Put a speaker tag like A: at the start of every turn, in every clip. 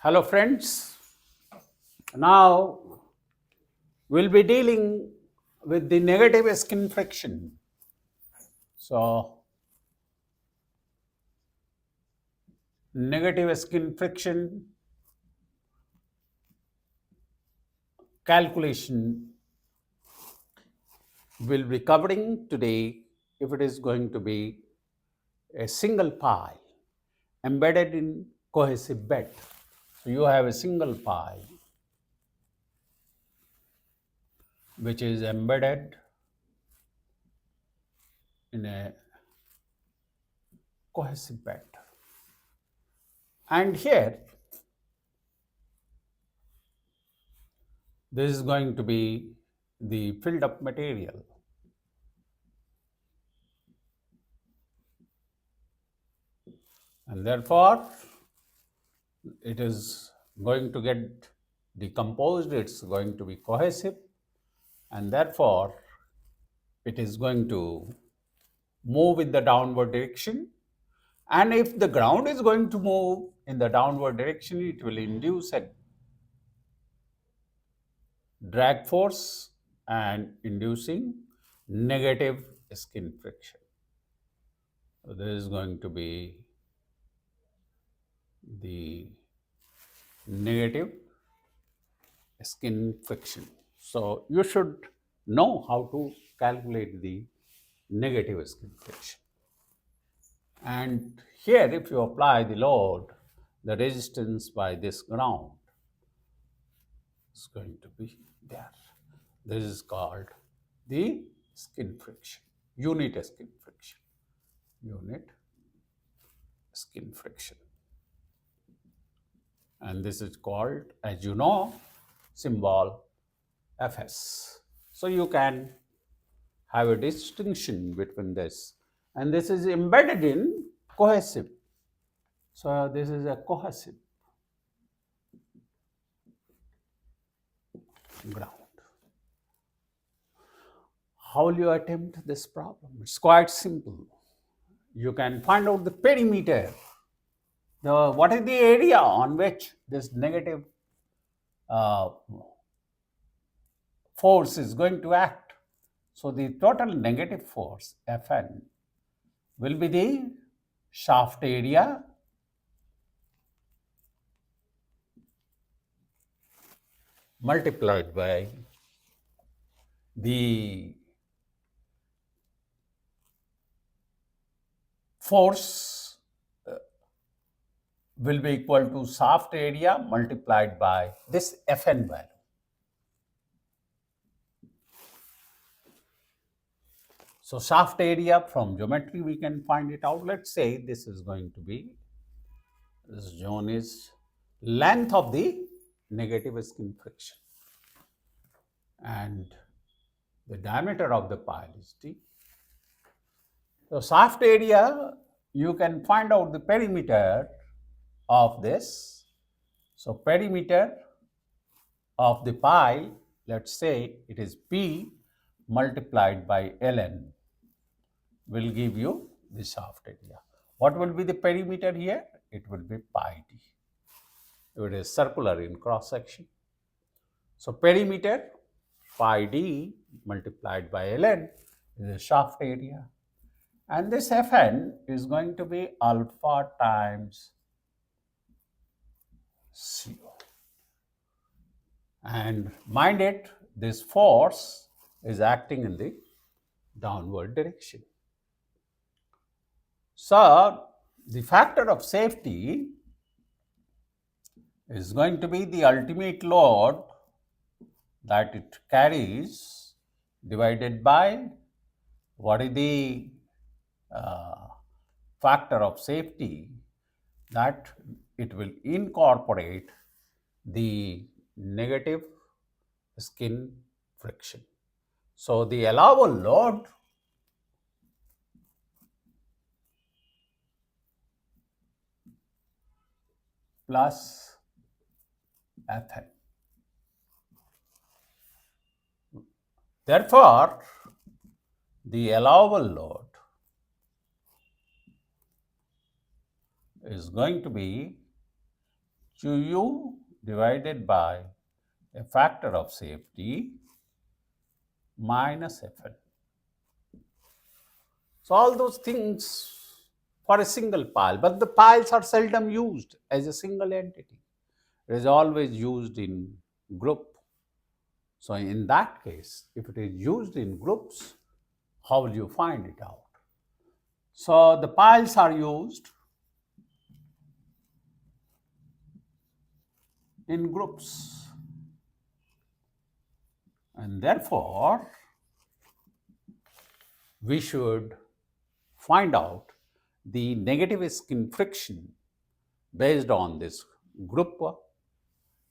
A: Hello, friends. Now we'll be dealing with the negative skin friction. So, negative skin friction calculation will be covering today if it is going to be a single pile embedded in cohesive bed. So, you have a single pile which is embedded in a cohesive bed. And here, this is going to be the filled up material. And therefore, it is going to get decomposed, it's going to be cohesive, and therefore, it is going to move in the downward direction. And if the ground is going to move in the downward direction, it will induce a drag force and inducing negative skin friction. So, this is going to be the negative skin friction. So, you should know how to calculate the negative skin friction. And here, if you apply the load, the resistance by this ground is going to be there. This is called the skin friction, unit skin friction, unit skin friction. And this is called, as you know, symbol Fs. So you can have a distinction between this. And this is embedded in cohesive. So this is a cohesive ground. How will you attempt this problem? It's quite simple. You can find out the perimeter. What is the area on which this negative force is going to act? So the total negative force, Fn, will be the shaft area multiplied by the force will be equal to shaft area multiplied by this Fn value. So shaft area from geometry we can find it out. Let's say this is going to be, this zone is length of the negative skin friction and the diameter of the pile is d. So shaft area, you can find out the perimeter of this. So perimeter of the pile, let's say it is P multiplied by ln will give you the shaft area. What will be the perimeter here? It will be pi d. It is circular in cross section. So perimeter pi d multiplied by ln is the shaft area. And this Fn is going to be alpha times CO. And mind it, this force is acting in the downward direction. So, the factor of safety is going to be the ultimate load that it carries divided by what is the factor of safety that it will incorporate the negative skin friction. So, the allowable load plus Fn. Therefore, the allowable load is going to be Qu divided by a factor of safety minus Fn. So all those things for a single pile, but the piles are seldom used as a single entity. It is always used in group. So in that case, if it is used in groups, how will you find it out? So the piles are used in groups, and therefore we should find out the negative skin friction based on this group.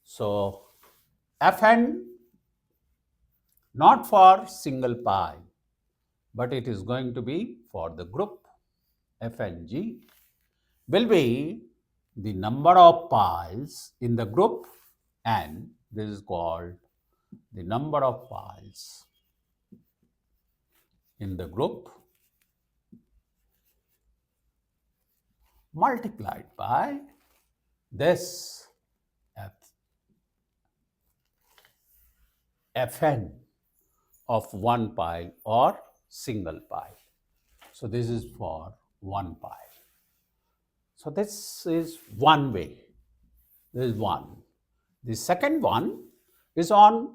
A: So Fn not for single pile, but it is going to be for the group. Fng will be the number of piles in the group, and this is called the number of piles in the group multiplied by this Fn of one pile or single pile. So this is for one pile. So this is one way. This is one. The second one is on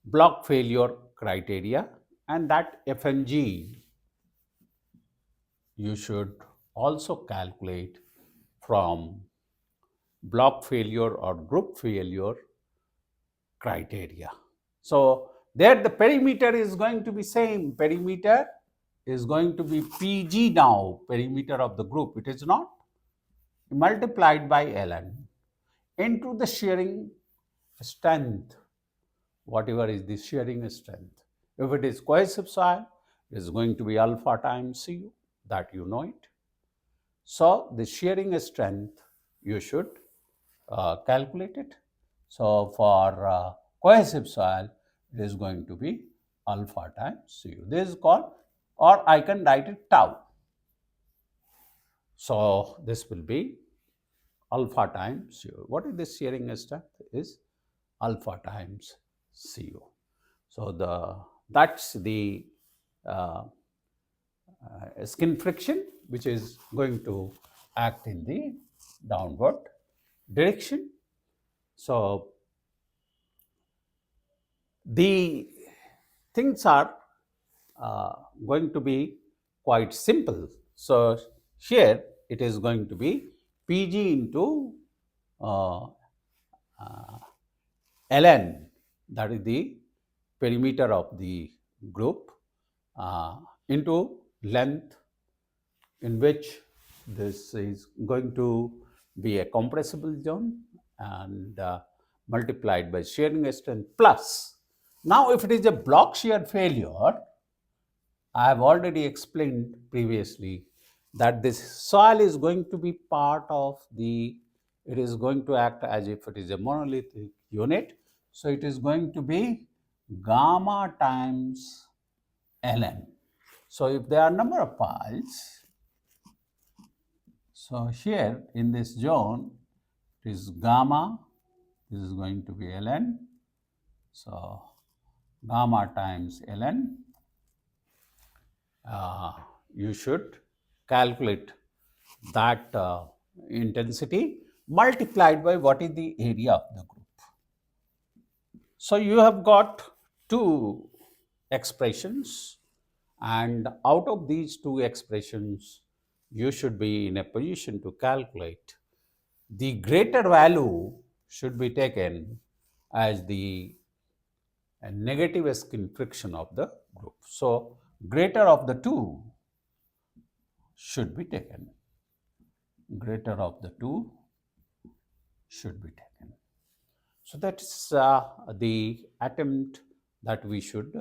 A: block failure criteria, and that Fng you should also calculate from block failure or group failure criteria. So there the perimeter is going to be same. Perimeter is going to be Pg now, perimeter of the group. It is not multiplied by Ln into the shearing strength, whatever is the shearing strength. If it is cohesive soil, it is going to be alpha times Cu, that you know it. So the shearing strength you should calculate it. So for cohesive soil, it is going to be alpha times Cu. This is called, or I can write it tau. So this will be alpha times Cu. What is the shearing strength? Is alpha times Cu. So that's the skin friction which is going to act in the downward direction. So the things are going to be quite simple. So here it is going to be Pg into Ln, that is the perimeter of the group, into length, in which this is going to be a compressible zone, and multiplied by shearing strength plus. Now if it is a block shear failure, I have already explained previously that this soil is going to be part of the, it is going to act as if it is a monolithic unit. So it is going to be gamma times Ln. So if there are number of piles, so here in this zone, it is gamma, this is going to be Ln. So gamma times Ln. You should calculate that intensity multiplied by what is the area of the group. So you have got two expressions, and out of these two expressions, you should be in a position to calculate. The greater value should be taken as the negative skin friction of the group. So greater of the two should be taken. Greater of the two should be taken. So that's the attempt that we should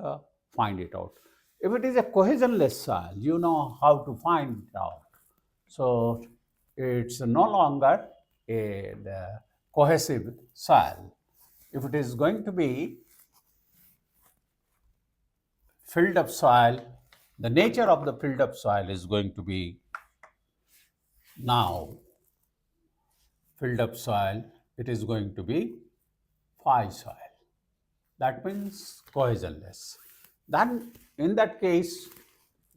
A: find it out. If it is a cohesionless soil, you know how to find it out. So it's no longer the cohesive soil. If it is going to be filled up soil, the nature of the filled up soil is going to be now filled up soil, it is going to be phi soil. That means cohesionless. Then in that case,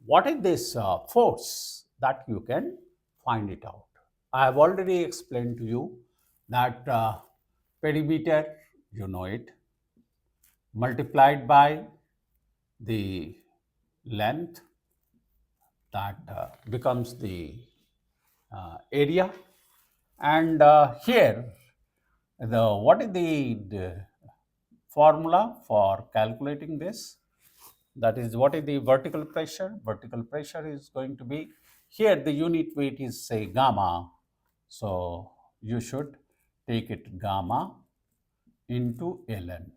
A: what is this force that you can find it out? I have already explained to you that perimeter, you know it, multiplied by the length, that becomes the area. And here, what is the formula for calculating this? That is, what is the vertical pressure? Vertical pressure is going to be, here the unit weight is say gamma. So you should take it gamma into ln.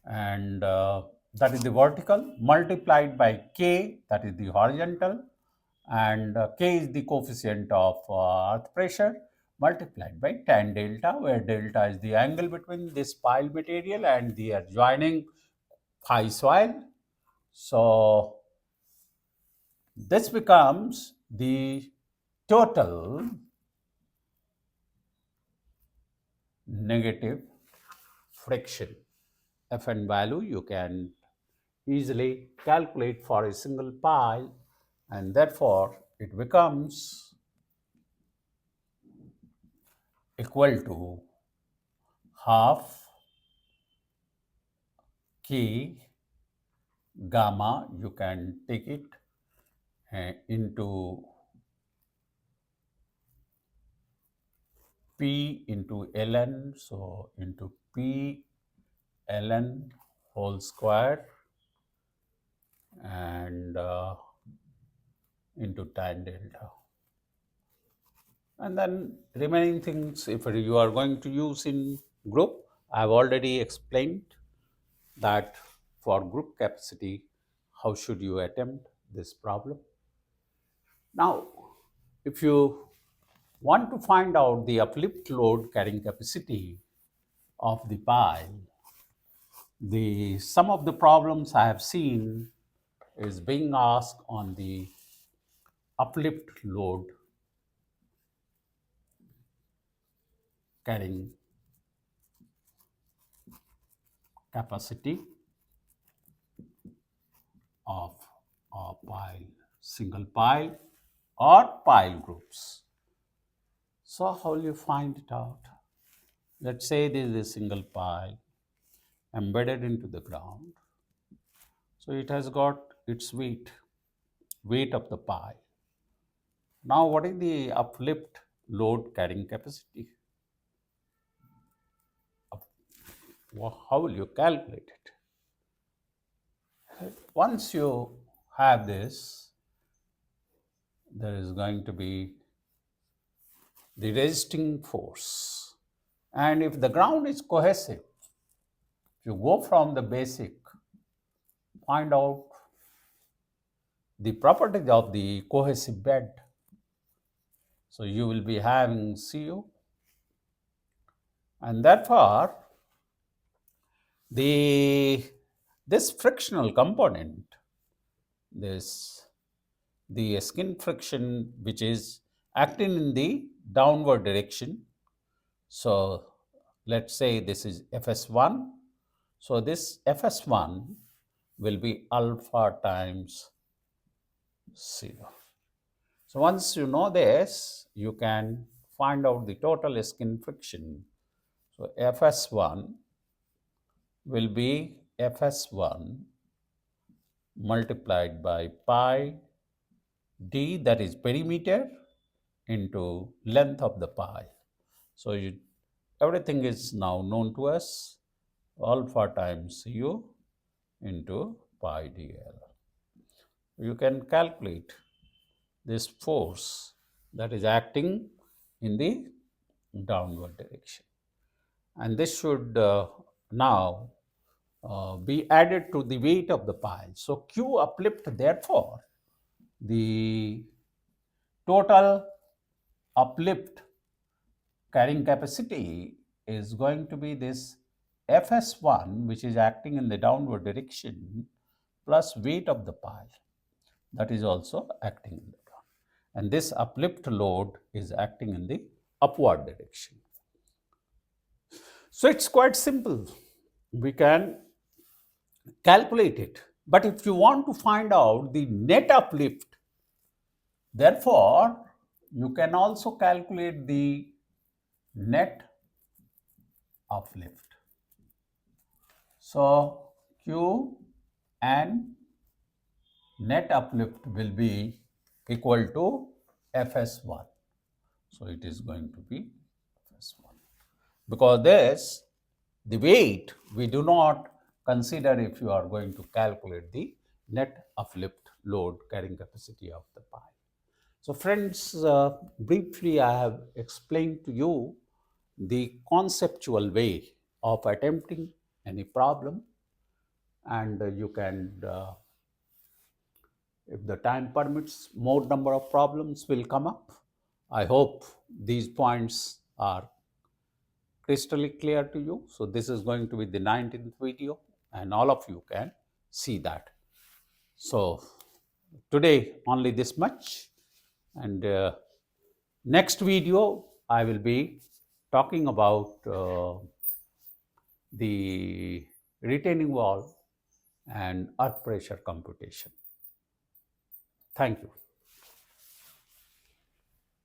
A: And that is the vertical, multiplied by k, that is the horizontal. And k is the coefficient of earth pressure, multiplied by tan delta, where delta is the angle between this pile material and the adjoining phi soil. So this becomes the total negative friction. Fn value you can easily calculate for a single pile, and therefore it becomes equal to half k gamma, you can take it into p into ln, so into p ln whole square, and into tan delta. And then remaining things, if you are going to use in group, I have already explained that for group capacity, how should you attempt this problem. Now, if you want to find out the uplift load carrying capacity of the pile, some of the problems I have seen is being asked on the uplift load carrying capacity of a pile, single pile or pile groups. So how will you find it out? Let's say this is a single pile embedded into the ground. So it has got its weight of the pile. Now what is the uplift load carrying capacity? How will you calculate it? Once you have this, there is going to be the resisting force. And if the ground is cohesive, if you go from the basic, find out the properties of the cohesive bed. So you will be having Cu, and therefore this frictional component, the skin friction which is acting in the downward direction. So let's say this is Fs1. So this Fs1 will be alpha times 0. So once you know this, you can find out the total skin friction. So Fs1 will be Fs1 multiplied by pi d, that is perimeter, into length of the pile. So everything is now known to us, alpha times u into pi dl. You can calculate this force that is acting in the downward direction. And this should now be added to the weight of the pile. So Q uplift, therefore, the total uplift carrying capacity is going to be this Fs1, which is acting in the downward direction, plus weight of the pile, that is also acting in the ground. And this uplift load is acting in the upward direction. So it's quite simple. We can calculate it. But if you want to find out the net uplift, therefore, you can also calculate the net uplift. So Q and net uplift will be equal to Fs1. So it is going to be Fs1. Because this, the weight, we do not consider if you are going to calculate the net uplift load carrying capacity of the pile. So friends, briefly I have explained to you the conceptual way of attempting any problem, and you can, if the time permits, more number of problems will come up. I hope these points are crystal clear to you. So this is going to be the 19th video, and all of you can see that. So today only this much, and next video I will be talking about the retaining wall and earth pressure computation. Thank you.